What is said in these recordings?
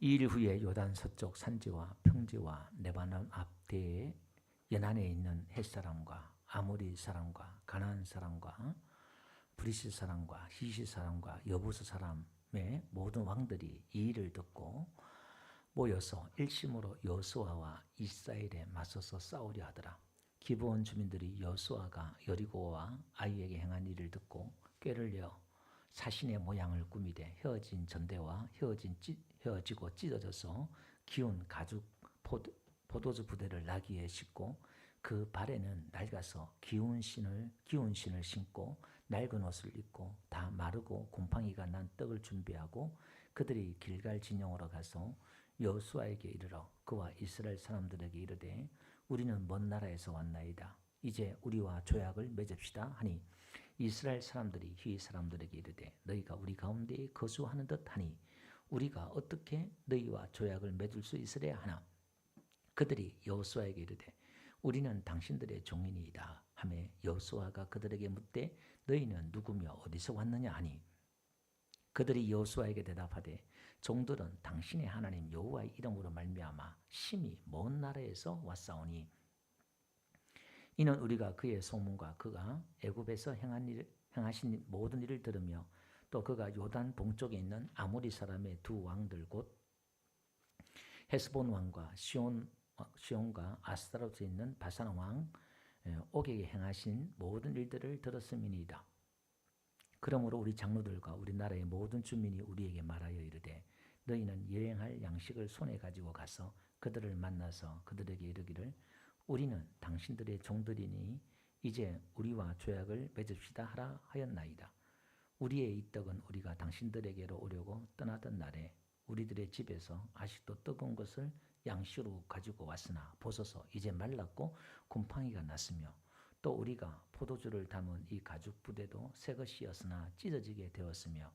2일 후에 요단 서쪽 산지와 평지와 레바논 앞대에 연안에 있는 헷사람과 아모리 사람과 가나안 사람과 브리스 사람과 히시 사람과 여부스 사람의 모든 왕들이 이 일을 듣고 모여서 일심으로 여호수아와 이스라엘에 맞서서 싸우려 하더라. 기브온 주민들이 여호수아가 여리고와 아이에게 행한 일을 듣고 꾀를 내어 사신의 모양을 꾸미되 헤어진 전대와 헤어지고 찢어져서 기운 가죽 포도주 부대를 나귀에 싣고 그 발에는 낡아서 기운 신을 신고 낡은 옷을 입고 다 마르고 곰팡이가 난 떡을 준비하고 그들이 길갈 진영으로 가서 여호수아에게 이르러 그와 이스라엘 사람들에게 이르되 우리는 먼 나라에서 왔나이다. 이제 우리와 조약을 맺읍시다 하니 이스라엘 사람들이 히 사람들에게 이르되 너희가 우리 가운데에 거주하는 듯하니 우리가 어떻게 너희와 조약을 맺을 수 있으랴 하나 그들이 여호수아에게 이르되 우리는 당신들의 종이니이다 하매 여호수아가 그들에게 묻되 너희는 누구며 어디서 왔느냐 하니 그들이 여호수아에게 대답하되 종들은 당신의 하나님 여호와의 이름으로 말미암아 심히 먼 나라에서 왔사오니 이는 우리가 그의 소문과 그가 애굽에서 행하신 모든 일을 들으며 또 그가 요단 동쪽에 있는 아모리 사람의 두 왕들 곧 헤스본 왕과 시온과 아스타로트에 있는 바산 왕 옥에게 행하신 모든 일들을 들었음이니이다. 그러므로 우리 장로들과 우리나라의 모든 주민이 우리에게 말하여 이르되 너희는 여행할 양식을 손에 가지고 가서 그들을 만나서 그들에게 이르기를 우리는 당신들의 종들이니 이제 우리와 조약을 맺읍시다 하라 하였나이다. 우리의 이 떡은 우리가 당신들에게로 오려고 떠나던 날에 우리들의 집에서 아직도 뜨거운 것을 양식으로 가지고 왔으나 보소서 이제 말랐고 곰팡이가 났으며 또 우리가 포도주를 담은 이 가죽 부대도 새 것이었으나 찢어지게 되었으며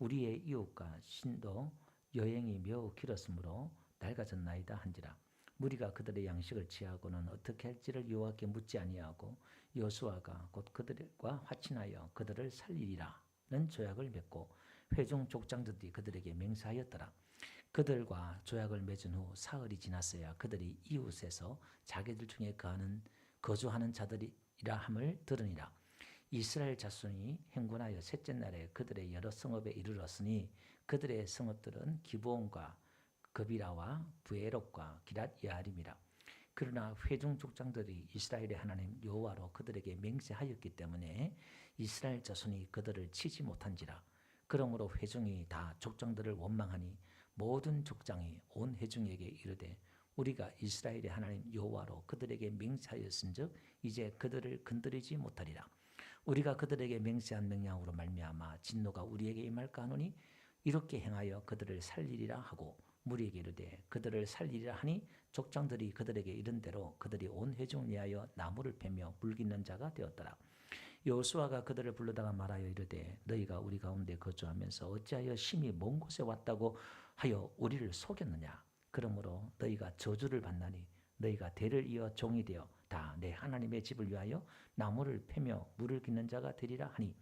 우리의 이웃과 신도 여행이 매우 길었으므로 낡아졌나이다 한지라. 무리가 그들의 양식을 취하고는 어떻게 할지를 여호와께 묻지 아니하고 여호수아가 곧 그들과 화친하여 그들을 살리리라는 조약을 맺고 회중 족장들이 그들에게 맹세하였더라. 그들과 조약을 맺은 후 사흘이 지났어야 그들이 이웃에서 자기들 중에 거주하는 자들이라 함을 들으니라. 이스라엘 자손이 행군하여 셋째 날에 그들의 여러 성읍에 이르렀으니 그들의 성읍들은 기브온과 그비라와 부에롯과 기랏 여아림이라. 그러나 회중 족장들이 이스라엘의 하나님 여호와로 그들에게 맹세하였기 때문에 이스라엘 자손이 그들을 치지 못한지라. 그러므로 회중이 다 족장들을 원망하니 모든 족장이 온 회중에게 이르되 우리가 이스라엘의 하나님 여호와로 그들에게 맹세하였은즉 이제 그들을 건드리지 못하리라. 우리가 그들에게 맹세한 명령으로 말미암아 진노가 우리에게 임할까 하노니 이렇게 행하여 그들을 살리리라 하고 무리에게 이르되 그들을 살리리라 하니 족장들이 그들에게 이른 대로 그들이 온 회중을 위하여 나무를 패며 물깃는 자가 되었더라. 여호수아가 그들을 불러다가 말하여 이르되 너희가 우리 가운데 거주하면서 어찌하여 심히 먼 곳에 왔다고 하여 우리를 속였느냐. 그러므로 너희가 저주를 받나니 너희가 대를 이어 종이 되어 다 내 하나님의 집을 위하여 나무를 패며 물을 깃는 자가 되리라 하니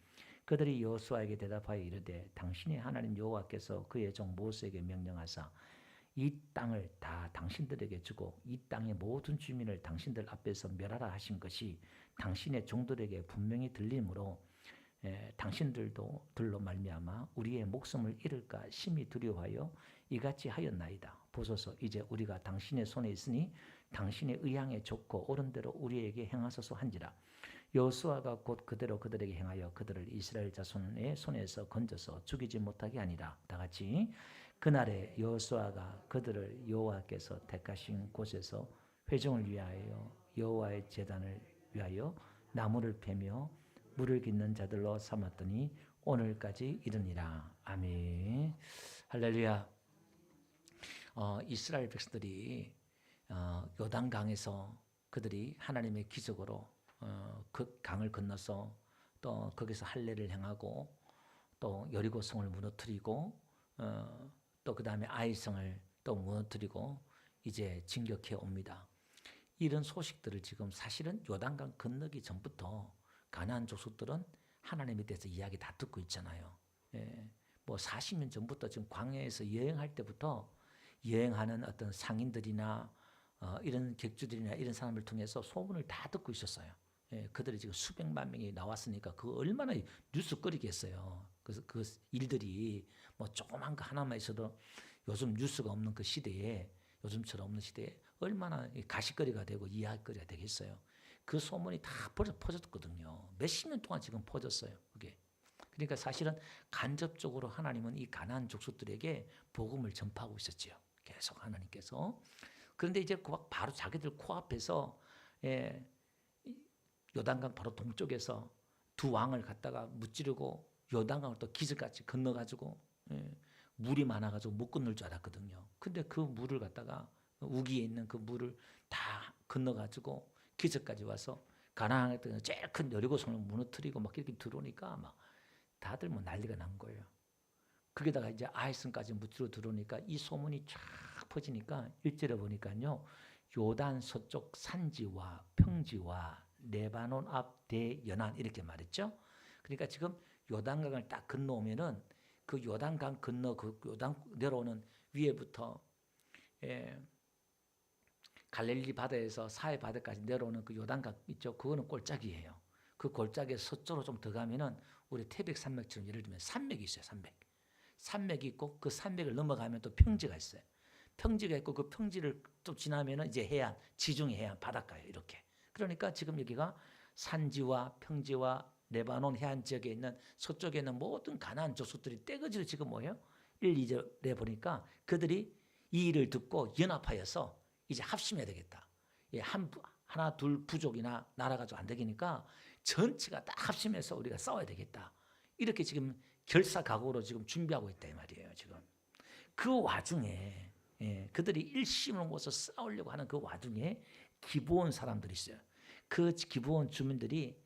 그들이 여호수아에게 대답하여 이르되 당신의 하나님 여호와께서 그의 종 모세에게 명령하사 이 땅을 다 당신들에게 주고 이 땅의 모든 주민을 당신들 앞에서 멸하라 하신 것이 당신의 종들에게 분명히 들리므로 당신들로 말미암아 우리의 목숨을 잃을까 심히 두려워하여 이같이 하였나이다. 보소서 이제 우리가 당신의 손에 있으니 당신의 의향에 좋고 옳은 대로 우리에게 행하소서 한지라. 여호수아가 곧 그대로 그들에게 행하여 그들을 이스라엘 자손의 손에서 건져서 죽이지 못하게 하니라. 다같이 그날에 여호수아가 그들을 여호와께서 택하신 곳에서 회중을 위하여 여호와의 제단을 위하여 나무를 패며 물을 깃는 자들로 삼았더니 오늘까지 이르니라. 아멘. 할렐루야. 이스라엘 백성들이 요단강에서 그들이 하나님의 기적으로 그 강을 건너서 또 거기서 할례를 행하고 또 여리고성을 무너뜨리고 또 그 다음에 아이성을 또 무너뜨리고 이제 진격해 옵니다. 이런 소식들을 지금 사실은 요단강 건너기 전부터 가나안 족속들은 하나님에 대해서 이야기 다 듣고 있잖아요. 뭐 40년 전부터 지금 광야에서 여행할 때부터 여행하는 어떤 상인들이나 이런 객주들이나 이런 사람을 통해서 소문을 다 듣고 있었어요. 예, 그들이 지금 수백만 명이 나왔으니까 그 얼마나 뉴스거리겠어요. 그래서 그 일들이 뭐 조그만 거 하나만 있어도 요즘 뉴스가 없는 그 시대에, 요즘처럼 없는 시대에 얼마나 가시거리가 되고 이야기거리가 되겠어요. 그 소문이 다 벌써 퍼졌거든요. 몇십 년 동안 지금 퍼졌어요. 그게. 그러니까 사실은 간접적으로 하나님은 이 가나안 족속들에게 복음을 전파하고 있었지요. 계속 하나님께서. 그런데 이제 바로 자기들 코앞에서 요단강 바로 동쪽에서 두 왕을 갖다가 무찌르고 요단강을 또 기적같이 건너가지고 물이 많아가지고 못 건널 줄 알았거든요. 근데 그 물을 갖다가 우기에 있는 그 물을 다 건너가지고 기적까지 와서 가나안에 있던 제일 큰 여리고성을 무너뜨리고 막 이렇게 들어오니까 막 다들 뭐 난리가 난 거예요. 거기다가 이제 아이성까지 무찌르고 들어오니까 이 소문이 쫙 퍼지니까 1절에 보니까요. 요단 서쪽 산지와 평지와 레바논 앞 대연안 이렇게 말했죠. 그러니까 지금 요단강을 딱 건너오면은 그 요단강 건너 그 요단 내려오는 위에부터 갈릴리 바다에서 사해 바다까지 내려오는 그 요단강 있죠. 그거는 골짜기예요. 그 골짜기에서 서쪽으로 좀 더 가면은 우리 태백 산맥처럼 예를 들면 산맥이 있어요. 산맥이 있고 그 산맥을 넘어가면 또 평지가 있어요. 평지가 있고 그 평지를 또 지나면은 이제 해안, 지중해 해안 바닷가예요. 이렇게. 그러니까 지금 여기가 산지와 평지와 레바논 해안 지역에 있는 서쪽에 있는 모든 가나안 족속들이 떼거지로 지금 뭐예요? 1, 2절에 보니까 그들이 이 일을 듣고 연합하여서 이제 합심해야 되겠다. 하나 둘 부족이나 나라 가지고 안 되니까 전체가 딱 합심해서 우리가 싸워야 되겠다. 이렇게 지금 결사각오로 지금 준비하고 있다 이 말이에요. 지금 그 와중에 그들이 일심을 모아서 싸우려고 하는 그 와중에 기브온 사람들이 있어요. 그 기브온 주민들이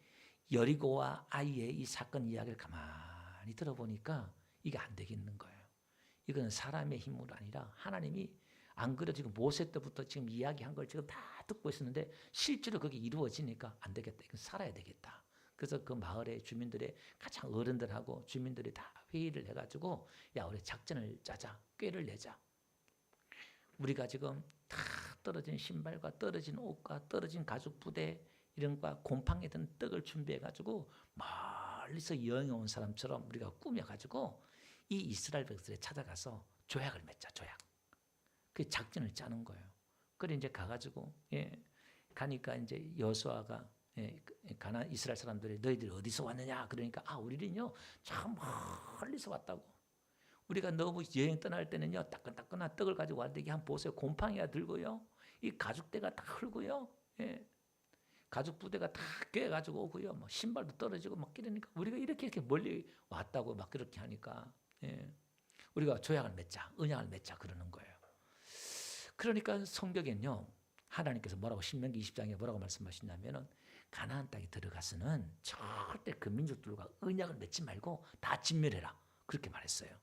여리고와 아이의 이 사건 이야기를 가만히 들어보니까 이게 안 되겠는 거예요. 이건 사람의 힘으로 아니라 하나님이 안 그래도 지금 모세 때부터 지금 이야기한 걸 지금 다 듣고 있었는데 실제로 그게 이루어지니까 안 되겠다. 이건 살아야 되겠다. 그래서 그 마을의 주민들의 가장 어른들하고 주민들이 다 회의를 해가지고 야 우리 작전을 짜자. 꾀를 내자. 우리가 지금 다 떨어진 신발과 떨어진 옷과 떨어진 가죽 부대 이런 거 곰팡이 든 떡을 준비해가지고 멀리서 여행해 온 사람처럼 우리가 꾸며가지고 이 이스라엘 백성들에 찾아가서 조약을 맺자. 조약. 그 작전을 짜는 거예요. 그래 이제 가가지고 가니까 이제 여호수아가 가나안 이스라엘 사람들이 너희들 어디서 왔느냐 그러니까 우리는요 참 멀리서 왔다고. 우리가 너무 여행 떠날 때는요 따끈따끈한 떡을 가지고 왔는데 이게 한번 보세요. 곰팡이가 들고요. 이 가죽대가 다 흘고요. 가죽 부대가 다 꿰가지고 오고요. 뭐 신발도 떨어지고 막 이러니까 우리가 이렇게 멀리 왔다고 막 그렇게 하니까 우리가 조약을 맺자, 언약을 맺자 그러는 거예요. 그러니까 성경에는요 하나님께서 뭐라고 신명기 20장에 뭐라고 말씀하시냐면은 가나안 땅에 들어가서는 절대 그 민족들과 언약을 맺지 말고 다 진멸해라 그렇게 말했어요.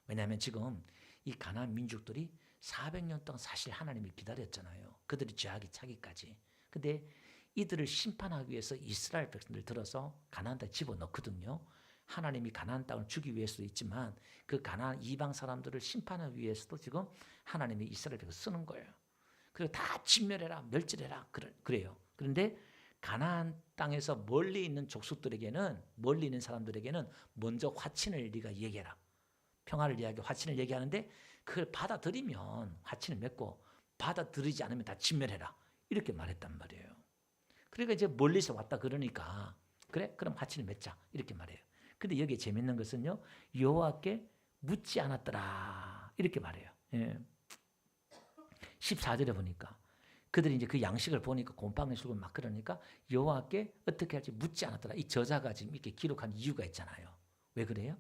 왜냐하면 지금 이 가나안 민족들이 400년 동안 사실 하나님을 기다렸잖아요. 그들이 죄악이 차기까지. 근데 이들을 심판하기 위해서 이스라엘 백성들 들어서 가나안 땅에 집어넣거든요. 하나님이 가나안 땅을 주기 위해서도 있지만 그 가나안 이방 사람들을 심판하기 위해서도 지금 하나님이 이스라엘 백성을 쓰는 거예요. 그리고 다 진멸해라, 멸절해라 그래요. 그런데 가나안 땅에서 멀리 있는 족속들에게는 멀리 있는 사람들에게는 먼저 화친을 네가 얘기해라. 평화를 이야기하고 화친을 얘기하는데 그걸 받아들이면 화친을 맺고 받아들이지 않으면 다 진멸해라. 이렇게 말했단 말이에요. 그러니까 이제 멀리서 왔다 그러니까 그래? 그럼 화친을 맺자. 이렇게 말해요. 근데 여기에 재밌는 것은요. 여호와께 묻지 않았더라. 이렇게 말해요. 14절에 보니까 그들이 이제 그 양식을 보니까 곰팡이 술고 막 그러니까 여호와께 어떻게 할지 묻지 않았더라. 이 저자가 지금 이렇게 기록한 이유가 있잖아요. 왜 그래요?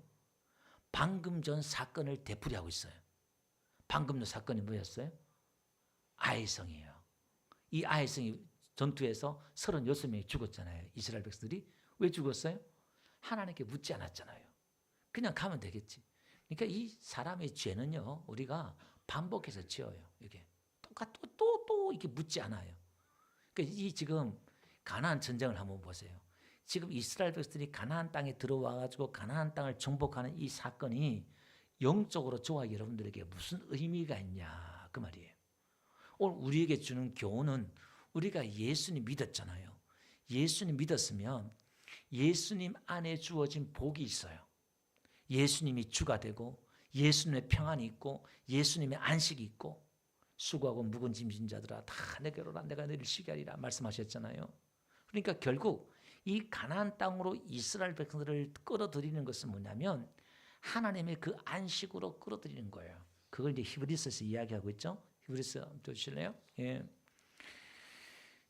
방금 전 사건을 되풀이하고 있어요. 방금 전 사건이 뭐였어요? 아이성이에요. 이 아이성이 전투에서 36명이 죽었잖아요. 이스라엘 백성들이. 왜 죽었어요? 하나님께 묻지 않았잖아요. 그냥 가면 되겠지. 그러니까 이 사람의 죄는요. 우리가 반복해서 지어요. 이게 또 이렇게 묻지 않아요. 그러니까 이 지금 가나안 전쟁을 한번 보세요. 지금 이스라엘 백성들이 가나안 땅에 들어와 가지고 가나안 땅을 정복하는 이 사건이 영적으로 저와 여러분들에게 무슨 의미가 있냐 그 말이에요. 오늘 우리에게 주는 교훈은 우리가 예수님 믿었잖아요. 예수님 믿었으면 예수님 안에 주어진 복이 있어요. 예수님이 주가 되고 예수님의 평안이 있고 예수님의 안식이 있고 수고하고 무거운 짐진 자들아 다 내게로 오라 내가 너희를 쉬게 하리라 말씀하셨잖아요. 그러니까 결국 이 가나안 땅으로 이스라엘 백성들을 끌어들이는 것은 뭐냐면 하나님의 그 안식으로 끌어들이는 거예요. 그걸 이제 히브리서에서 이야기하고 있죠. 히브리서 보실래요? 예.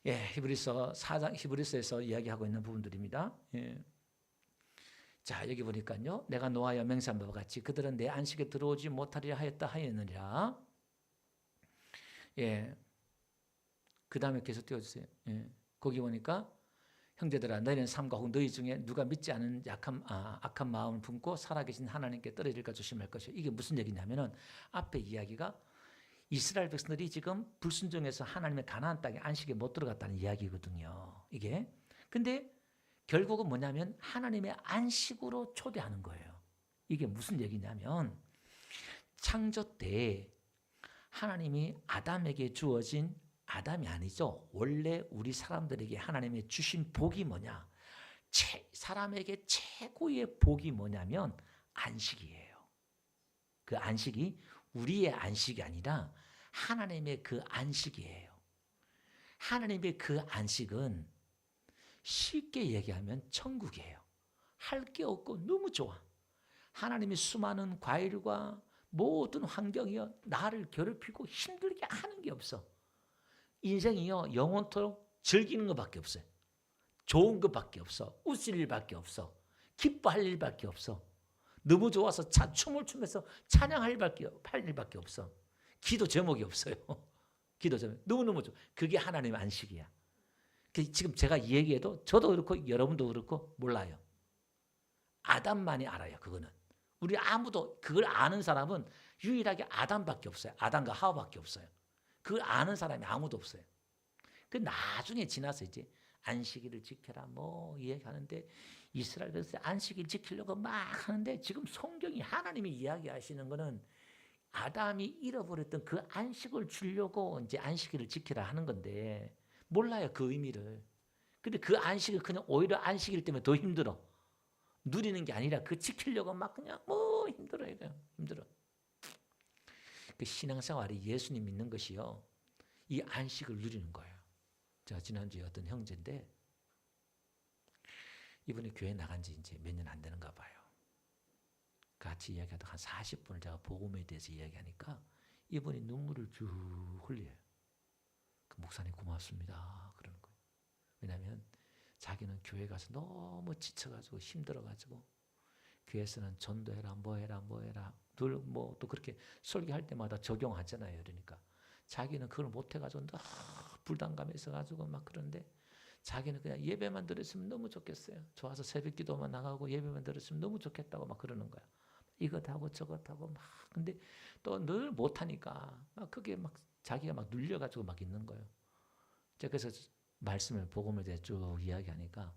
예, 히브리서 4장 히브리서에서 이야기하고 있는 부분들입니다. 예. 자, 여기 보니까요. 내가 노하여 맹세한 바와 같이 그들은 내 안식에 들어오지 못하리라 하였다 하였느니라. 예. 그다음에 계속 띄워 주세요. 예. 거기 보니까 형제들아 너희는 삶과 혹 너희 중에 누가 믿지 않은 악한 마음을 품고 살아계신 하나님께 떨어질까 조심할 것이요. 이게 무슨 얘기냐면은 앞에 이야기가 이스라엘 백성들이 지금 불순종해서 하나님의 가나안 땅에 안식에 못 들어갔다는 이야기거든요. 이게. 근데 결국은 뭐냐면 하나님의 안식으로 초대하는 거예요. 이게 무슨 얘기냐면 창조 때 하나님이 아담에게 주어진 아담이 아니죠. 원래 우리 사람들에게 하나님의 주신 복이 뭐냐? 사람에게 최고의 복이 뭐냐면 안식이에요. 그 안식이 우리의 안식이 아니라 하나님의 그 안식이에요. 하나님의 그 안식은 쉽게 얘기하면 천국이에요. 할 게 없고 너무 좋아. 하나님의 수많은 과일과 모든 환경이요 나를 괴롭히고 힘들게 하는 게 없어. 인생이요 영원토록 즐기는 것밖에 없어요. 좋은 것밖에 없어. 웃을 일밖에 없어. 기뻐할 일밖에 없어. 너무 좋아서 춤을 추면서 찬양할 일밖에 없어. 기도 제목이 없어요. 기도 제목 너무너무 좋아. 그게 하나님의 안식이야. 지금 제가 이 얘기해도 저도 그렇고 여러분도 그렇고 몰라요. 아담만이 알아요. 그거는. 우리 아무도 그걸 아는 사람은 유일하게 아담밖에 없어요. 아담과 하와밖에 없어요. 그걸 아는 사람이 아무도 없어요. 그 나중에 지나서 이제 안식일을 지켜라 뭐 이야기하는데 이스라엘에서 안식일 지키려고 막 하는데 지금 성경이 하나님이 이야기하시는 거는 아담이 잃어버렸던 그 안식을 주려고 이제 안식일을 지키라 하는 건데 몰라요 그 의미를. 근데 그 안식을 그냥 오히려 안식일 때문에 더 힘들어. 누리는 게 아니라 그 지키려고 막 그냥 뭐 힘들어요. 힘들어. 그 신앙생활이 예수님 믿는 것이요. 이 안식을 누리는 거예요. 제가 지난주에 어떤 형제인데 이분이 교회 나간 지 이제 몇 년 안 되는가 봐요. 같이 이야기하다 한 40분을 제가 복음에 대해서 이야기하니까 이분이 눈물을 쭉 흘려요. 그 목사님 고맙습니다. 그러는 거예요. 왜냐하면 자기는 교회 가서 너무 지쳐가지고 힘들어가지고 교회에서는 전도해라 뭐해라 늘 뭐 또 그렇게 설교할 때마다 적용하잖아요. 그러니까 자기는 그걸 못해가지고 너무 불담감에 있어가지고 막 그런데 자기는 그냥 예배만 들었으면 너무 좋겠어요. 좋아서 새벽 기도만 나가고 예배만 들었으면 너무 좋겠다고 막 그러는 거야. 이것하고 저것하고 막 근데 또 늘 못하니까 막 그게 막 자기가 막 눌려가지고 막 있는 거예요. 제가 그래서 말씀을 복음에 대해 쭉 이야기하니까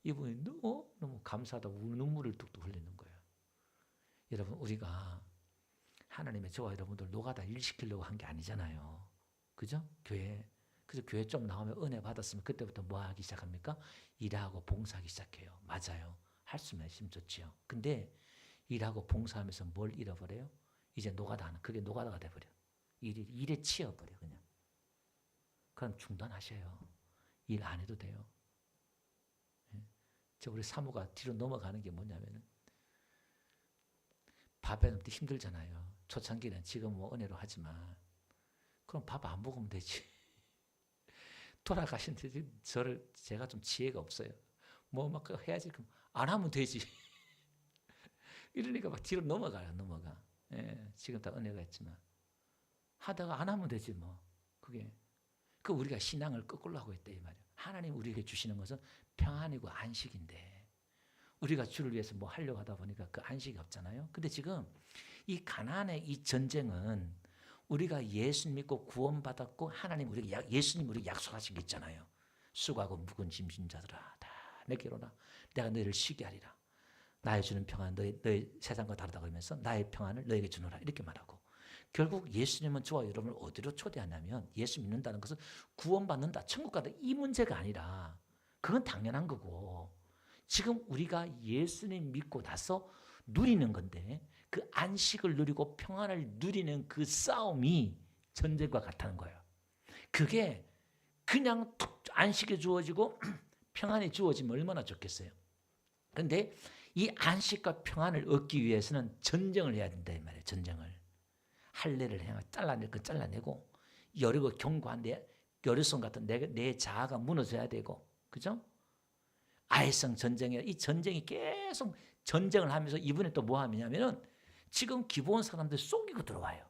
이분이 너무 감사하다고 눈물을 뚝뚝 흘리는 거예요. 여러분 우리가 하나님의 저와 여러분들 노가다 일 시키려고 한 게 아니잖아요. 그죠? 교회. 그래서 교회 좀 나오면 은혜 받았으면 그때부터 뭐 하기 시작합니까? 일하고 봉사하기 시작해요. 맞아요. 할 수면 힘 좋지요. 근데 일하고 봉사하면서 뭘 잃어버려요? 이제 노가다 하는 그게 노가다가 돼버려. 일에 치여버려 그냥. 그럼 중단하셔요. 일 안 해도 돼요. 저 우리 사모가 뒤로 넘어가는 게 뭐냐면은 밥 해놓을 때 힘들잖아요. 초창기는 지금 뭐 은혜로 하지만 그럼 밥 안 먹으면 되지. 돌아가신 뒤 제가 좀 지혜가 없어요. 뭐 막 해야지 그럼 안 하면 되지. 이러니까 막 뒤로 넘어가. 예, 지금 다 은혜가 있지만 하다가 안 하면 되지 뭐. 그게 그 우리가 신앙을 거꾸로 하고 있다 이 말이에요. 하나님 우리에게 주시는 것은 평안이고 안식인데 우리가 주를 위해서 뭐 하려고 하다 보니까 그 안식이 없잖아요. 근데 지금 이 가나안의 이 전쟁은 우리가 예수 믿고 구원받았고 하나님 예수님 우리에게 약속하신 게 있잖아요. 수고하고 무거운 짐진 자들아 다 내게로 오라. 내가 너희를 쉬게 하리라. 나의 주는 평안 너희 세상과 다르다고 하면서 나의 평안을 너에게 주노라 이렇게 말하고 결국 예수님은 저와 여러분을 어디로 초대하냐면 예수 믿는다는 것은 구원받는다, 천국 가다 이 문제가 아니라 그건 당연한 거고 지금 우리가 예수님 믿고 나서 누리는 건데 그 안식을 누리고 평안을 누리는 그 싸움이 전쟁과 같다는 거예요. 그게 그냥 툭 안식이 주어지고 평안이 주어지면 얼마나 좋겠어요. 그런데 이 안식과 평안을 얻기 위해서는 전쟁을 해야 된다 이 말이에요. 전쟁을. 할례를 해야 잘라낼 거 잘라내고 여리고 견고한데 여리손 같은 내 자아가 무너져야 되고 그죠? 아해성 전쟁이라 이 전쟁이 계속 전쟁을 하면서 이번에 또 뭐 하냐면은 지금 기본 사람들 속이고 들어와요.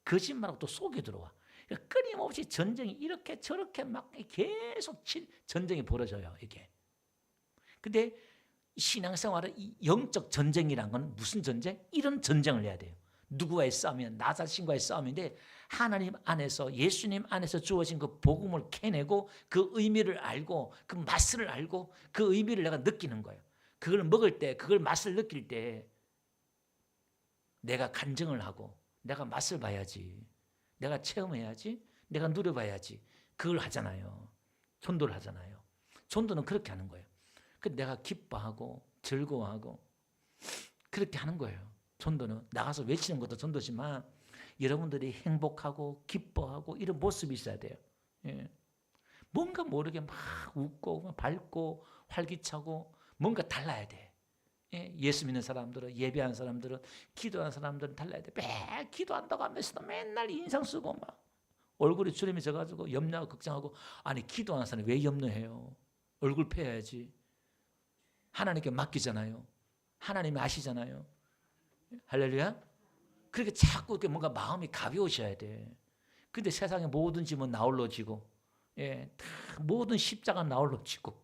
거짓말하고 또 속여 들어와. 그러니까 끊임없이 전쟁이 이렇게 저렇게 막 계속 전쟁이 벌어져요. 이게. 근데 신앙생활은 이 영적 전쟁이란 건 무슨 전쟁? 이런 전쟁을 해야 돼요. 누구와의 싸움이냐? 나 자신과의 싸움인데 하나님 안에서 예수님 안에서 주어진 그 복음을 캐내고 그 의미를 알고 그 맛을 알고 그 의미를 내가 느끼는 거예요. 그걸 먹을 때 그걸 맛을 느낄 때 내가 간증을 하고 내가 맛을 봐야지. 내가 체험해야지. 내가 누려봐야지. 그걸 하잖아요. 전도를 하잖아요. 전도는 그렇게 하는 거예요. 내가 기뻐하고 즐거워하고 그렇게 하는 거예요. 전도는 나가서 외치는 것도 전도지만 여러분들이 행복하고 기뻐하고 이런 모습이 있어야 돼요. 예. 뭔가 모르게 막 웃고 밝고 활기차고 뭔가 달라야 돼. 예. 예수 믿는 사람들은 예배하는 사람들은 기도하는 사람들은 달라야 돼. 매일 기도한다고 하면서도 맨날 인상 쓰고 막 얼굴이 주름이 져가지고 염려하고 걱정하고 아니 기도하는 사람이 왜 염려해요? 얼굴 펴야지. 하나님께 맡기잖아요. 하나님이 아시잖아요. 할렐루야. 그렇게 자꾸 이렇게 뭔가 마음이 가벼우셔야 돼. 근데 세상에 모든 짐은 나홀로 지고, 예, 다 모든 십자가 나홀로 지고,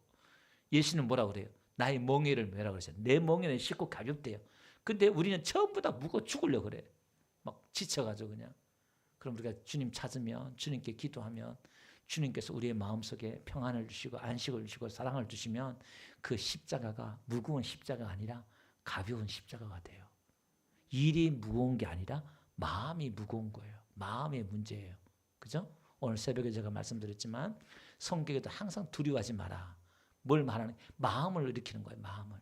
예수는 뭐라고 그래요? 나의 멍에를 메라 그러세요. 내 멍에는 쉽고 가볍대요. 근데 우리는 전부 다 무거워 죽으려고 그래. 막 지쳐가지고 그냥. 그럼 우리가 주님 찾으면, 주님께 기도하면, 주님께서 우리의 마음속에 평안을 주시고 안식을 주시고 사랑을 주시면 그 십자가가 무거운 십자가가 아니라 가벼운 십자가가 돼요. 일이 무거운 게 아니라 마음이 무거운 거예요. 마음의 문제예요. 그죠? 오늘 새벽에 제가 말씀드렸지만 성경에도 항상 두려워하지 마라. 뭘 말하는? 마음을 일으키는 거예요. 마음을.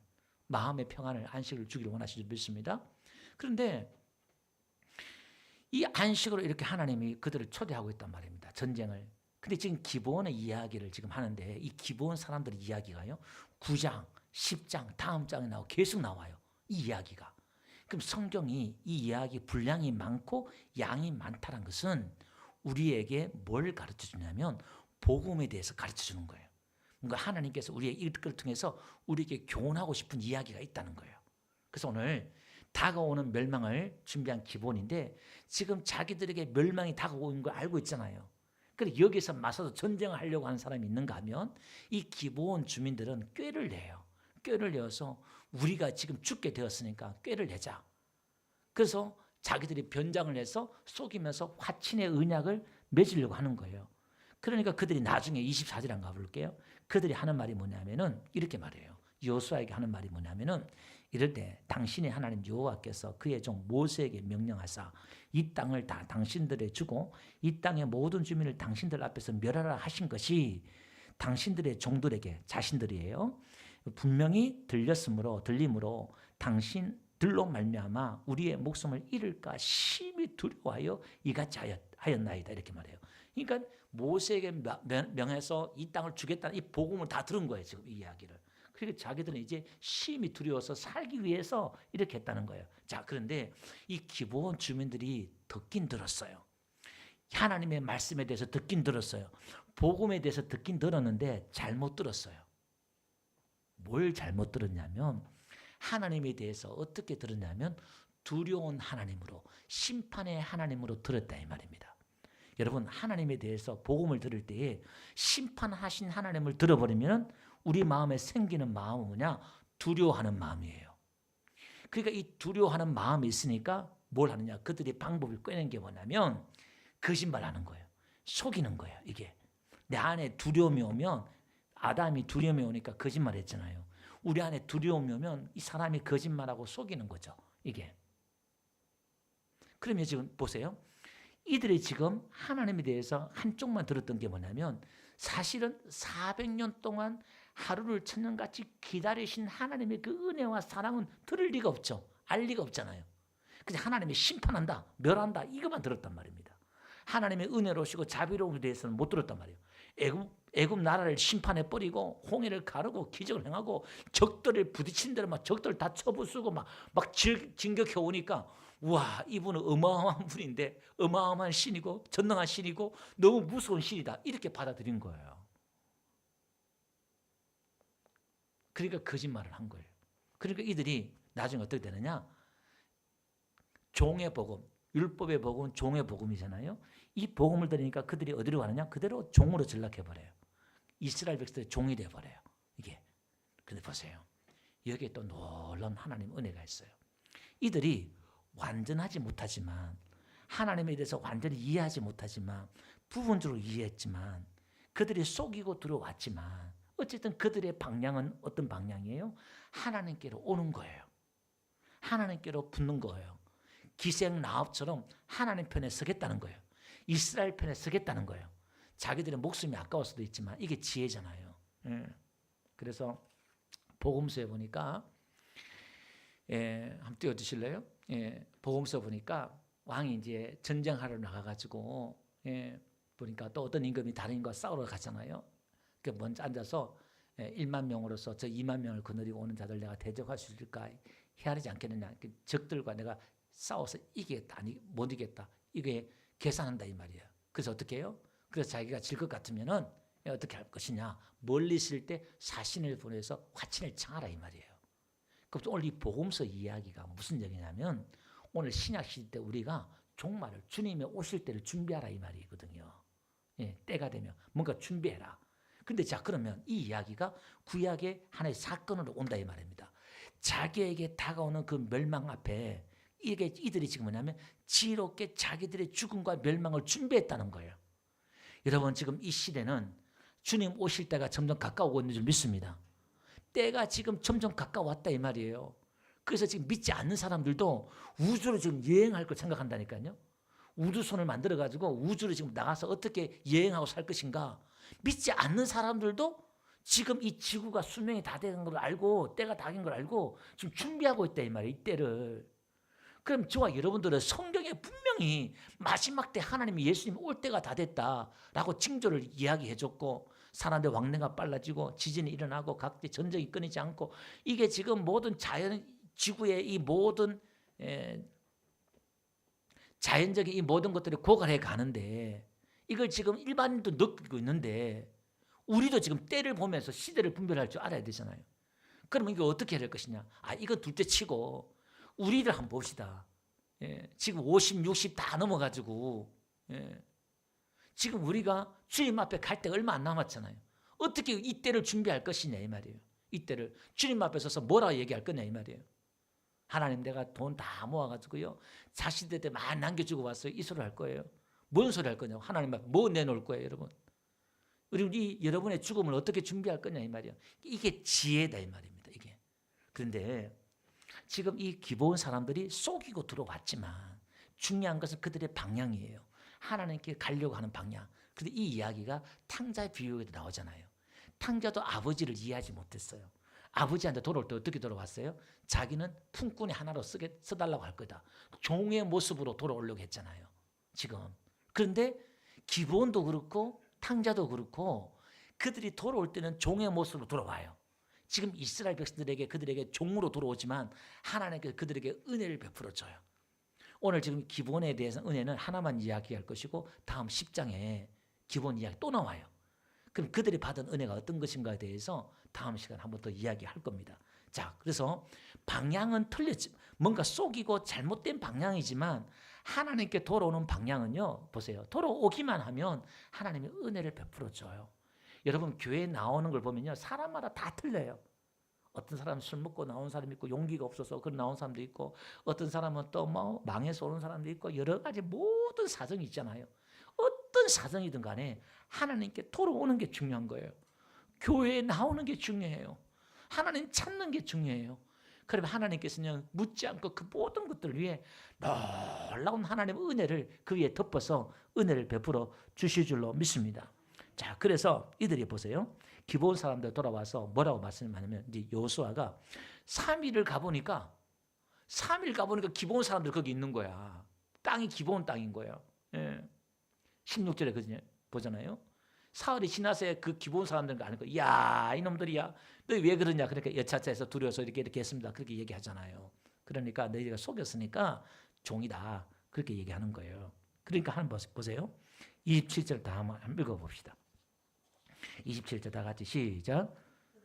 마음의 평안을 안식을 주기를 원하시는 줄 믿습니다. 그런데 이 안식으로 이렇게 하나님이 그들을 초대하고 있단 말입니다. 전쟁을. 근데 지금 기본의 이야기를 지금 하는데 이 기본 사람들의 이야기가요. 9장, 10장, 다음 장에 나오고 계속 나와요. 이 이야기가. 그럼 성경이 이 이야기 분량이 많고 양이 많다는 것은 우리에게 뭘 가르쳐 주냐면 복음에 대해서 가르쳐 주는 거예요. 뭔가 하나님께서 우리의 이걸 통해서 우리에게 교훈하고 싶은 이야기가 있다는 거예요. 그래서 오늘 다가오는 멸망을 준비한 기본인데 지금 자기들에게 멸망이 다가오는 걸 알고 있잖아요. 그래서 여기서 맞서서 전쟁을 하려고 하는 사람이 있는가 하면 이 기본 주민들은 꾀를 내요. 꾀를 내어서 우리가 지금 죽게 되었으니까 꾀를 내자. 그래서 자기들이 변장을 해서 속이면서 화친의 언약을 맺으려고 하는 거예요. 그러니까 그들이 나중에 24절 한번 가볼게요. 그들이 하는 말이 뭐냐면은 이렇게 말해요. 여호수아에게 하는 말이 뭐냐면은 이럴 때 당신의 하나님 여호와께서 그의 종 모세에게 명령하사 이 땅을 다 당신들에 주고 이 땅의 모든 주민을 당신들 앞에서 멸하라 하신 것이 당신들의 종들에게 자신들이에요. 분명히 들림으로 당신들로 말미암아 우리의 목숨을 잃을까 심히 두려워하여 이같이 하였나이다 이렇게 말해요. 그러니까 모세에게 명해서 이 땅을 주겠다는 이 복음을 다 들은 거예요. 지금 이 이야기를. 그러니까 자기들은 이제 심히 두려워서 살기 위해서 이렇게 했다는 거예요. 자, 그런데 이 기본 주민들이 듣긴 들었어요. 하나님의 말씀에 대해서 듣긴 들었어요. 복음에 대해서 듣긴 들었는데 잘못 들었어요. 뭘 잘못 들었냐면 하나님에 대해서 어떻게 들었냐면 두려운 하나님으로 심판의 하나님으로 들었다 이 말입니다. 여러분 하나님에 대해서 복음을 들을 때에 심판하신 하나님을 들어버리면 우리 마음에 생기는 마음은 뭐냐? 두려워하는 마음이에요. 그러니까 이 두려워하는 마음이 있으니까 뭘 하느냐? 그들이 방법을 꿰낸 게 뭐냐면 거짓말하는 거예요. 속이는 거예요. 이게 내 안에 두려움이 오면 아담이 두려움이 오니까 거짓말했잖아요. 우리 안에 두려움이 오면 이 사람이 거짓말하고 속이는 거죠. 이게. 그러면 지금 보세요. 이들이 지금 하나님에 대해서 한쪽만 들었던 게 뭐냐면 사실은 400년 동안 하루를 천년같이 기다리신 하나님의 그 은혜와 사랑은 들을 리가 없죠. 알 리가 없잖아요. 그냥 하나님이 심판한다, 멸한다 이것만 들었단 말입니다. 하나님의 은혜로우시고 자비로움에 대해서는 못 들었단 말이에요. 애굽 나라를 심판해 버리고 홍해를 가르고 기적을 행하고 적들을 부딪힌 대로 막 적들 다 쳐부수고 막 진격해 오니까 와, 이분은 어마어마한 분인데 어마어마한 신이고 전능한 신이고 너무 무서운 신이다 이렇게 받아들인 거예요. 그러니까 거짓말을 한 거예요. 그러니까 이들이 나중에 어떻게 되느냐, 종의 복음, 율법의 복음은 종의 복음이잖아요. 이 복음을 들으니까 그들이 어디로 가느냐, 그대로 종으로 전락해버려요. 이스라엘 백성들의 종이 되어버려요. 이게. 근데 보세요, 여기에 또 놀라운 하나님 은혜가 있어요. 이들이 완전하지 못하지만, 하나님에 대해서 완전히 이해하지 못하지만, 부분적으로 이해했지만, 그들이 속이고 들어왔지만 어쨌든 그들의 방향은 어떤 방향이에요? 하나님께로 오는 거예요. 하나님께로 붙는 거예요. 기생 라합처럼 하나님 편에 서겠다는 거예요. 이스라엘 편에 서겠다는 거예요. 자기들의 목숨이 아까울 수도 있지만 이게 지혜잖아요. 그래서 복음서에 보니까 한번 띄워주실래요? 복음서 보니까 왕이 이제 전쟁하러 나가가지고 보니까 또 어떤 임금이 다른 임금과 싸우러 가잖아요. 그 먼저 앉아서 1만 명으로서 저 2만 명을 거느리고 오는 자들 내가 대적할 수 있을까 헤아리지 않겠느냐. 적들과 내가 싸워서 이기겠다, 아니 못 이기겠다. 이게 계산한다 이 말이에요. 그래서 어떻게 해요? 그래서 자기가 질 것 같으면은 어떻게 할 것이냐. 멀리 있을 때 사신을 보내서 화친을 청하라 이 말이에요. 그럼 오늘 이 복음서 이야기가 무슨 얘기냐면 오늘 신약 시대 때 우리가 종말을 주님의 오실 때를 준비하라 이 말이거든요. 때가 되면 뭔가 준비해라. 근데 자 그러면 이 이야기가 구약의 하나의 사건으로 온다 이 말입니다. 자기에게 다가오는 그 멸망 앞에 이들이 지금 뭐냐면 지혜롭게 자기들의 죽음과 멸망을 준비했다는 거예요. 여러분 지금 이 시대는 주님 오실 때가 점점 가까워오고 있는 줄 믿습니다. 때가 지금 점점 가까웠다 이 말이에요. 그래서 지금 믿지 않는 사람들도 우주로 지금 여행할 걸 생각한다니까요. 우주선을 만들어가지고 우주로 지금 나가서 어떻게 여행하고 살 것인가. 믿지 않는 사람들도 지금 이 지구가 수명이 다 된 걸 알고 때가 다 된 걸 알고 지금 준비하고 있다 이 말이에요. 이 때를. 그럼 저와 여러분들은 성경에 분명히 마지막 때 하나님이 예수님이 올 때가 다 됐다라고 징조를 이야기해 줬고 사람들의 왕래가 빨라지고 지진이 일어나고 각지 전쟁이 끊이지 않고 이게 지금 모든 지구의 이 모든 자연적인 이 모든 것들이 고갈해 가는데 이걸 지금 일반인도 느끼고 있는데 우리도 지금 때를 보면서 시대를 분별할 줄 알아야 되잖아요. 그러면 이거 어떻게 해야 될 것이냐. 이거 둘째 치고 우리를 한번 봅시다. 지금 50, 60 다 넘어가지고 지금 우리가 주님 앞에 갈 때가 얼마 안 남았잖아요. 어떻게 이 때를 준비할 것이냐 이 말이에요. 이 때를 주님 앞에 서서 뭐라 얘기할 거냐 이 말이에요. 하나님 내가 돈 다 모아가지고요 자식들한테 많이 남겨주고 왔어요. 이 소리 할 거예요. 뭔 소리 할 거냐고. 하나님 앞에 뭐 내놓을 거예요 여러분. 우리 여러분의 죽음을 어떻게 준비할 거냐 이 말이에요. 이게 지혜다 이 말입니다. 이게. 그런데 지금 이 기본 사람들이 속이고 들어왔지만 중요한 것은 그들의 방향이에요. 하나님께 가려고 하는 방향. 그런데 이 이야기가 탕자의 비유에도 나오잖아요. 탕자도 아버지를 이해하지 못했어요. 아버지한테 돌아올 때 어떻게 돌아왔어요? 자기는 품꾼의 하나로 써달라고 할 거다. 종의 모습으로 돌아오려고 했잖아요. 지금. 그런데 기본도 그렇고 탕자도 그렇고 그들이 돌아올 때는 종의 모습으로 돌아와요. 지금 이스라엘 백성들에게 그들에게 종으로 돌아오지만 하나님께서 그들에게 은혜를 베풀어 줘요. 오늘 지금 기본에 대해서 은혜는 하나만 이야기할 것이고 다음 10장에 기본 이야기 또 나와요. 그럼 그들이 받은 은혜가 어떤 것인가에 대해서 다음 시간에 한 번 더 이야기할 겁니다. 자, 그래서 방향은 틀렸지. 뭔가 속이고 잘못된 방향이지만 하나님께 돌아오는 방향은요. 보세요. 돌아오기만 하면 하나님이 은혜를 베풀어 줘요. 여러분 교회에 나오는 걸 보면요. 사람마다 다 틀려요. 어떤 사람은 술 먹고 나온 사람이 있고 용기가 없어서 그런 나온 사람도 있고 어떤 사람은 또 뭐 망해서 오는 사람도 있고 여러 가지 모든 사정이 있잖아요. 어떤 사정이든 간에 하나님께 돌아오는 게 중요한 거예요. 교회에 나오는 게 중요해요. 하나님 찾는 게 중요해요. 그러면 하나님께서는 묻지 않고 그 모든 것들을 위해 놀라운 하나님의 은혜를 그 위에 덮어서 은혜를 베풀어 주실 줄로 믿습니다. 자, 그래서 이들이 보세요. 기브온 사람들 돌아와서 뭐라고 말씀하냐면 이제 여호수아가 3일을 가보니까 기브온 사람들 거기 있는 거야. 땅이 기브온 땅인 거예요. 예. 16절에 보잖아요. 사흘이 지나서 그 기브온 사람들은 아는 거야. 야, 이놈들이야. 너희 왜 그러냐. 그러니까 여차차해서 두려워서 이렇게 했습니다. 그렇게 얘기하잖아요. 그러니까 너희가 속였으니까 종이다. 그렇게 얘기하는 거예요. 그러니까 한번 보세요. 27절 다 한번 읽어봅시다. 27절 다 같이 시작.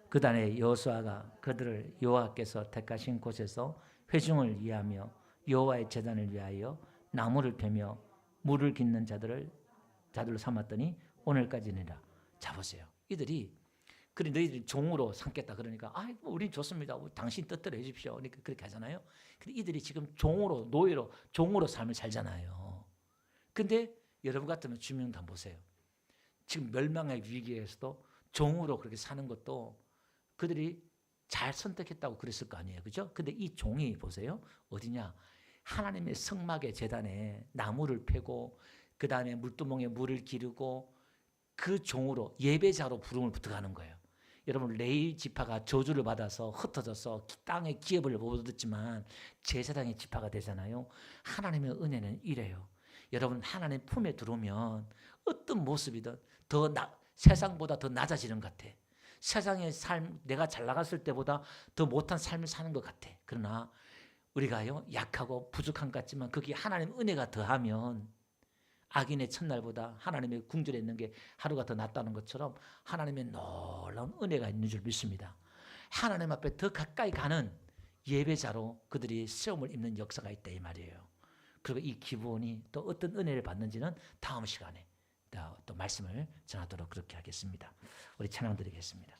그다음에 여호수아가 그들을 여호와께서 택하신 곳에서 회중을 위하며 여호와의 제단을 위하여 나무를 펴며 물을 깃는 자들로 삼았더니 오늘까지니라. 자 보세요. 이들이 그래 너희들이 종으로 삼겠다 그러니까 우린 좋습니다. 당신 뜻대로 해주십시오. 그러니까 그렇게 하잖아요. 근데 이들이 지금 종으로 노예로 종으로 삶을 살잖아요. 근데 여러분 같으면 주민들 한번 보세요. 지금 멸망의 위기에서도 종으로 그렇게 사는 것도 그들이 잘 선택했다고 그랬을 거 아니에요. 그죠? 근데 이 종이 보세요. 어디냐? 하나님의 성막의 제단에 나무를 패고 그 다음에 물두멍에 물을 기르고 그 종으로 예배자로 부름을 붙어가는 거예요. 여러분 레위 지파가 저주를 받아서 흩어져서 땅의 기업을 못 얻었지만 제사장의 지파가 되잖아요. 하나님의 은혜는 이래요. 여러분 하나님 품에 들어오면 어떤 모습이든 세상보다 더 낮아지는 것 같아. 세상의 삶, 내가 잘 나갔을 때보다 더 못한 삶을 사는 것 같아. 그러나 우리가요 약하고 부족한 것 같지만 거기에 하나님의 은혜가 더하면 악인의 첫날보다 하나님의 궁절에 있는 게 하루가 더 낫다는 것처럼 하나님의 놀라운 은혜가 있는 줄 믿습니다. 하나님 앞에 더 가까이 가는 예배자로 그들이 세움을 입는 역사가 있다 이 말이에요. 그리고 이 기브온이 또 어떤 은혜를 받는지는 다음 시간에 또 말씀을 전하도록 그렇게 하겠습니다. 우리 찬양 드리겠습니다.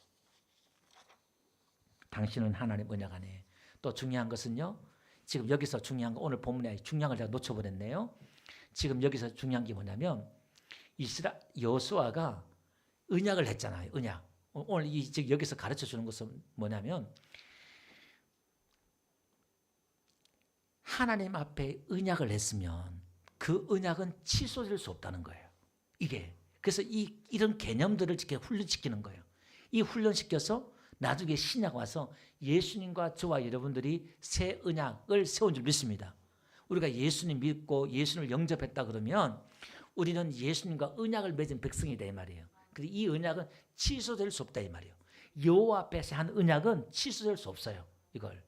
당신은 하나님 언약 안에. 또 중요한 것은요. 지금 여기서 중요한 거 오늘 본문에 중요한 걸 제가 놓쳐버렸네요. 지금 여기서 중요한 게 뭐냐면 여호수아가 언약을 했잖아요. 언약. 오늘 여기서 가르쳐 주는 것은 뭐냐면 하나님 앞에 언약을 했으면 그 언약은 취소될 수 없다는 거예요. 이게 그래서 이런 개념들을 이렇게 훈련시키는 거예요. 이 훈련시켜서 나중에 신약 와서 예수님과 저와 여러분들이 새 언약을 세운 줄 믿습니다. 우리가 예수님 믿고 예수님을 영접했다 그러면 우리는 예수님과 언약을 맺은 백성이다 이 말이에요. 그리고 이 언약은 취소될 수 없다 이 말이에요. 여호와 앞에서 한 언약은 취소될 수 없어요. 이걸.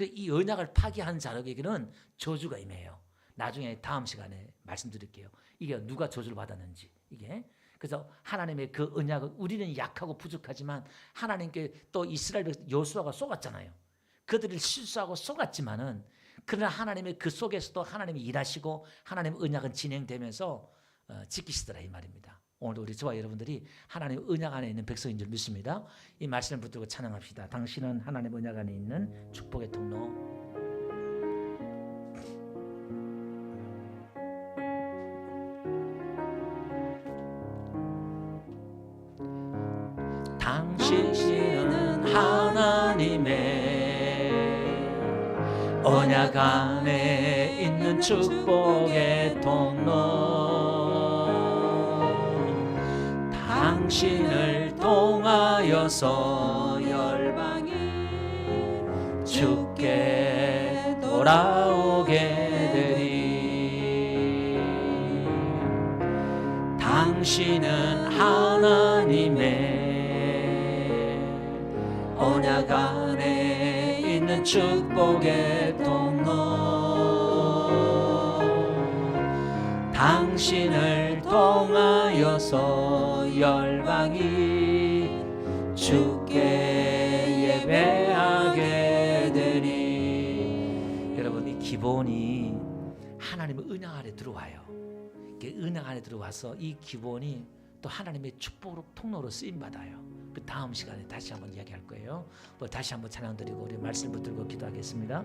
이 언약을 파기한 자들에게는 저주가 임해요. 나중에 다음 시간에 말씀드릴게요. 이게 누가 저주를 받았는지 이게. 그래서 하나님의 그 언약은 우리는 약하고 부족하지만 하나님께 또 이스라엘 백성 여호수아가 속았잖아요. 그들을 실수하고 속았지만은 그러나 하나님의 그 속에서도 하나님이 일하시고 하나님의 언약은 진행되면서 지키시더라 이 말입니다. 오늘도 우리 저와 여러분들이 하나님의 언약 안에 있는 백성인 줄 믿습니다. 이 말씀을 붙들고 찬양합시다. 당신은 하나님의 언약 안에 있는 축복의 통로. 당신은 하나님의 언약 안에 있는 축복의 통로. 당신을 통하여서 열방이 주께 돌아오게 되리. 당신은 하나님의 언약 안에 있는 축복의 통로. 당신을 통하여서 열방이 주께 예배하게 되리. 여러분 이 기본이 하나님의 은혜 안에 들어와요. 은혜 안에 들어와서 이 기본이 또 하나님의 축복으로 통로로 쓰임 받아요. 그 다음 시간에 다시 한번 이야기할 거예요. 또 다시 한번 찬양 드리고 우리 말씀 붙들고 기도하겠습니다.